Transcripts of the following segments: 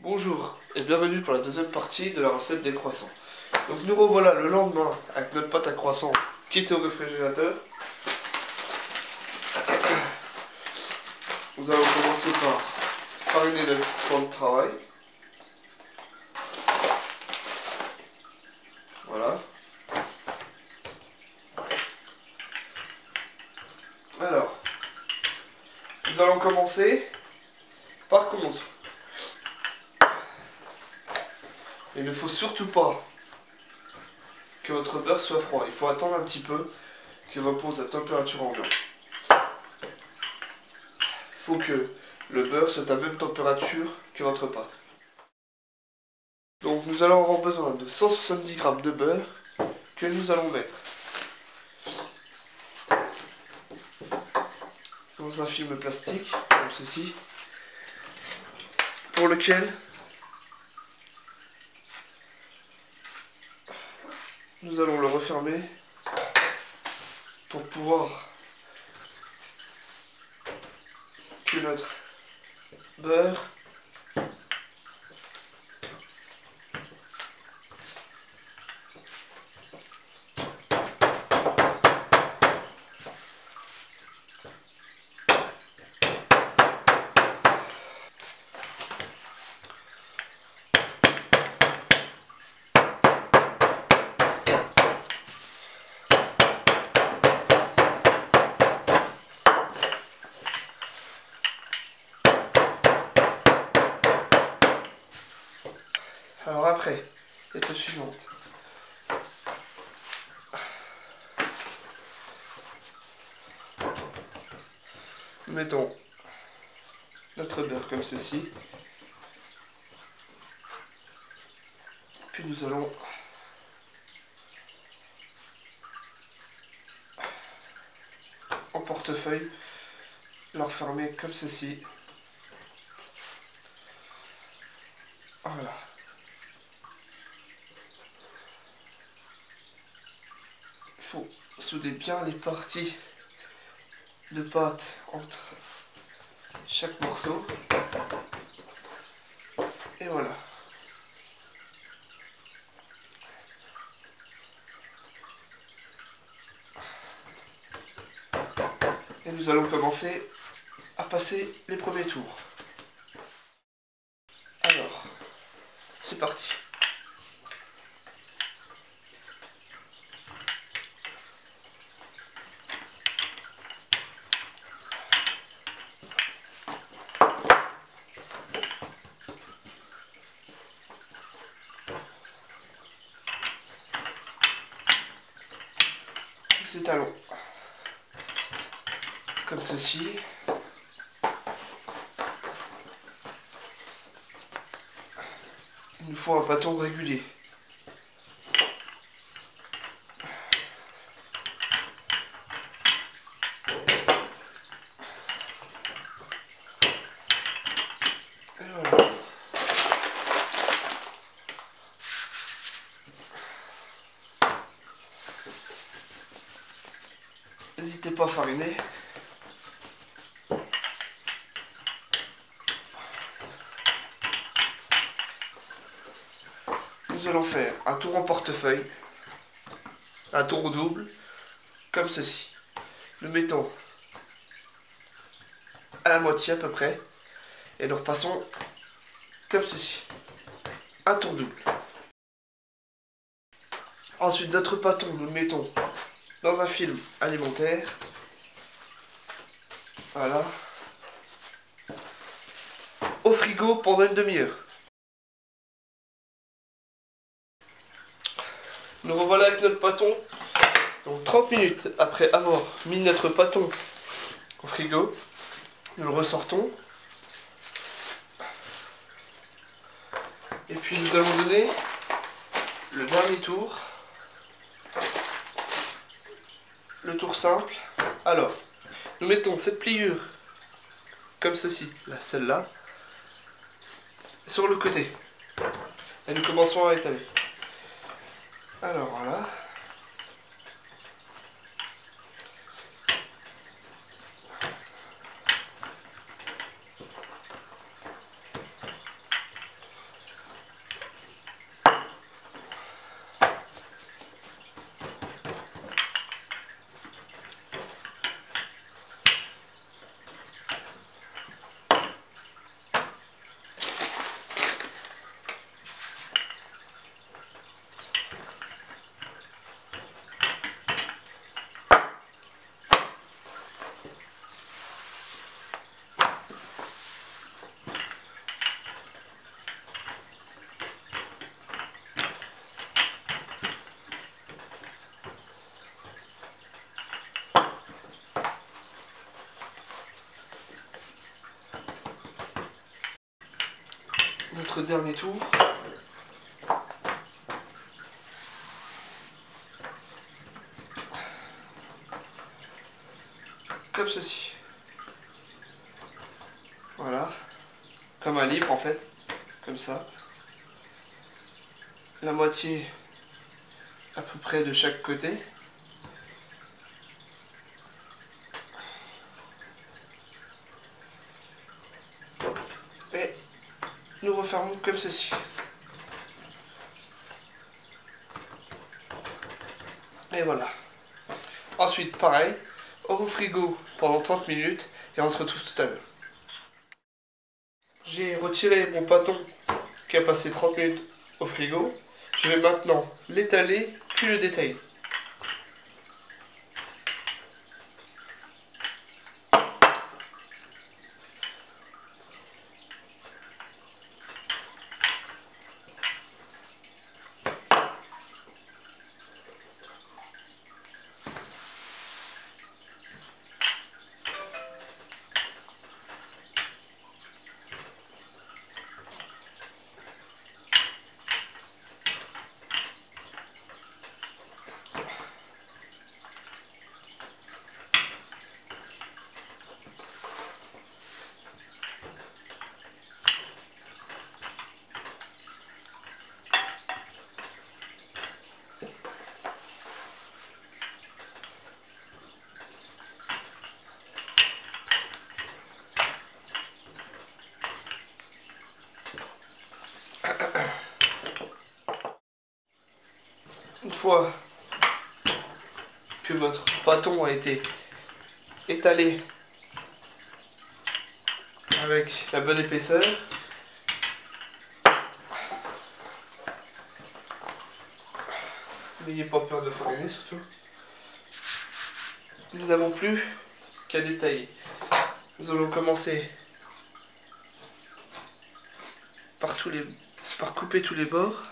Bonjour et bienvenue pour la deuxième partie de la recette des croissants. Donc nous revoilà le lendemain avec notre pâte à croissants qui était au réfrigérateur. Nous allons commencer par fariner notre plan de travail. Voilà. Alors, nous allons commencer par contre. Il ne faut surtout pas que votre beurre soit froid. Il faut attendre un petit peu qu'il repose à température ambiante. Il faut que le beurre soit à la même température que votre pâte. Donc nous allons avoir besoin de 170 g de beurre que nous allons mettre dans un film plastique comme ceci, pour lequel nous allons le refermer pour pouvoir que notre beurre Alors après, étape suivante. Nous mettons notre beurre comme ceci. Puis nous allons en portefeuille le refermer comme ceci. Voilà. Il faut souder bien les parties de pâte entre chaque morceau. Et voilà. Et nous allons commencer à passer les premiers tours. Alors, c'est parti. Nous étalons comme ceci. Il nous faut un bâton régulier. Et voilà. N'hésitez pas à fariner. Nous allons faire un tour en portefeuille, un tour au double, comme ceci. Nous mettons à la moitié à peu près, et nous repassons comme ceci. Un tour double. Ensuite, notre bâton, nous le mettons dans un film alimentaire. Voilà. Au frigo pendant une demi-heure. Nous revoilà avec notre bâton. Donc 30 minutes après avoir mis notre bâton au frigo, nous le ressortons. Et puis nous allons donner le dernier tour. Le tour simple. Alors, nous mettons cette pliure comme ceci, celle-là, sur le côté. Et nous commençons à étaler. Alors voilà. votre dernier tour. Comme ceci. Voilà. Comme un livre en fait. Comme ça. La moitié à peu près de chaque côté. Et nous refermons comme ceci. Et voilà. Ensuite, pareil, au frigo pendant 30 minutes et on se retrouve tout à l'heure. J'ai retiré mon pâton qui a passé 30 minutes au frigo. Je vais maintenant l'étaler puis le détailler. Une fois que votre pâton a été étalé avec la bonne épaisseur, n'ayez pas peur de fariner surtout, nous n'avons plus qu'à détailler. Nous allons commencer par couper tous les bords.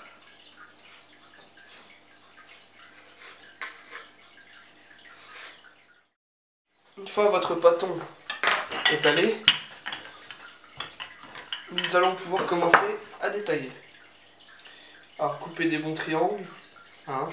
Une fois votre pâton étalé, nous allons pouvoir commencer à détailler. Alors couper des bons triangles, hein.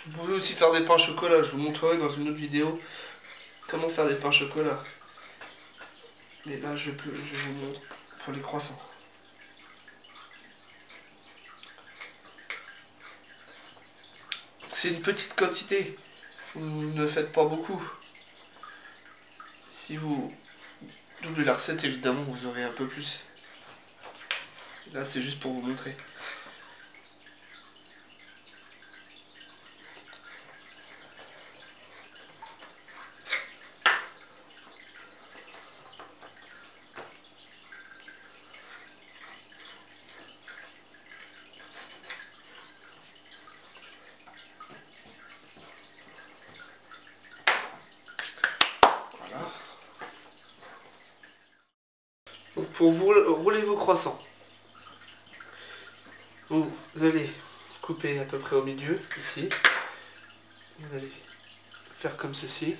Vous pouvez aussi faire des pains au chocolat, je vous montrerai dans une autre vidéo comment faire des pains au chocolat. Mais là je vous montre pour les croissants. C'est une petite quantité, vous ne faites pas beaucoup. Si vous doublez la recette, évidemment vous aurez un peu plus. Là c'est juste pour vous montrer. Donc pour vous rouler vos croissants, vous allez couper à peu près au milieu, ici. Vous allez faire comme ceci.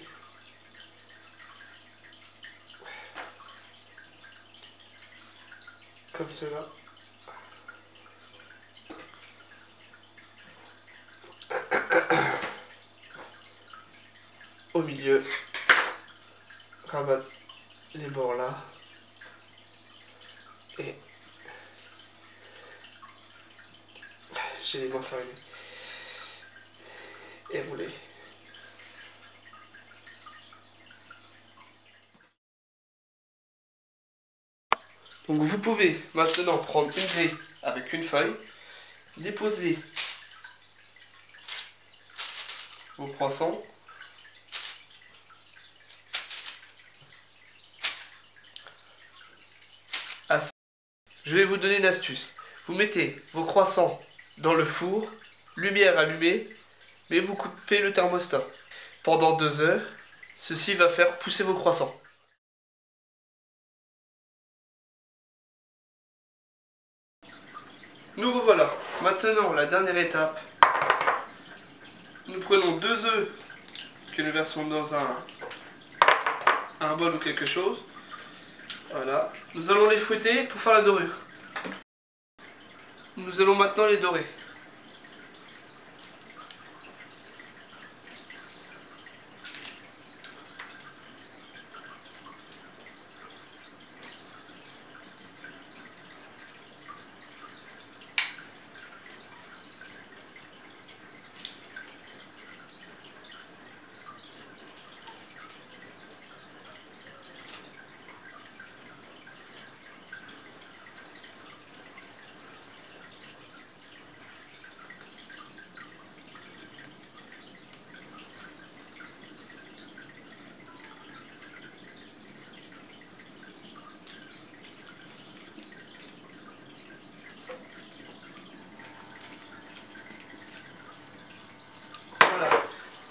Comme cela. Au milieu, rabattre les bords là. Et j'ai les mains farinées. Et rouler. Donc vous pouvez maintenant prendre une grille avec une feuille, déposer vos croissants. Je vais vous donner une astuce. Vous mettez vos croissants dans le four, lumière allumée, mais vous coupez le thermostat. Pendant 2 heures, ceci va faire pousser vos croissants. Nous revoilà. Maintenant, la dernière étape. Nous prenons 2 œufs que nous versons dans un bol ou quelque chose. Voilà. Nous allons les fouetter pour faire la dorure. Nous allons maintenant les dorer.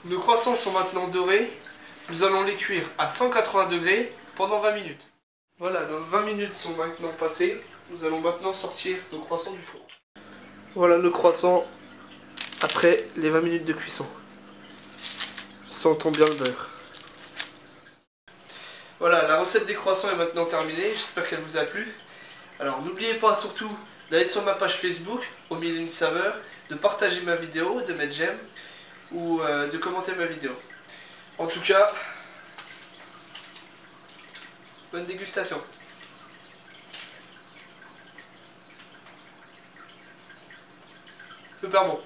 Nos croissants sont maintenant dorés. Nous allons les cuire à 180 degrés pendant 20 minutes. Voilà, nos 20 minutes sont maintenant passées. Nous allons maintenant sortir nos croissants du four. Voilà nos croissants après les 20 minutes de cuisson. Sentons bien le beurre. Voilà, la recette des croissants est maintenant terminée. J'espère qu'elle vous a plu. Alors n'oubliez pas surtout d'aller sur ma page Facebook, Au Mille et Une Saveurs, de partager ma vidéo, de mettre j'aime ou de commenter ma vidéo. En tout cas, bonne dégustation. Super bon.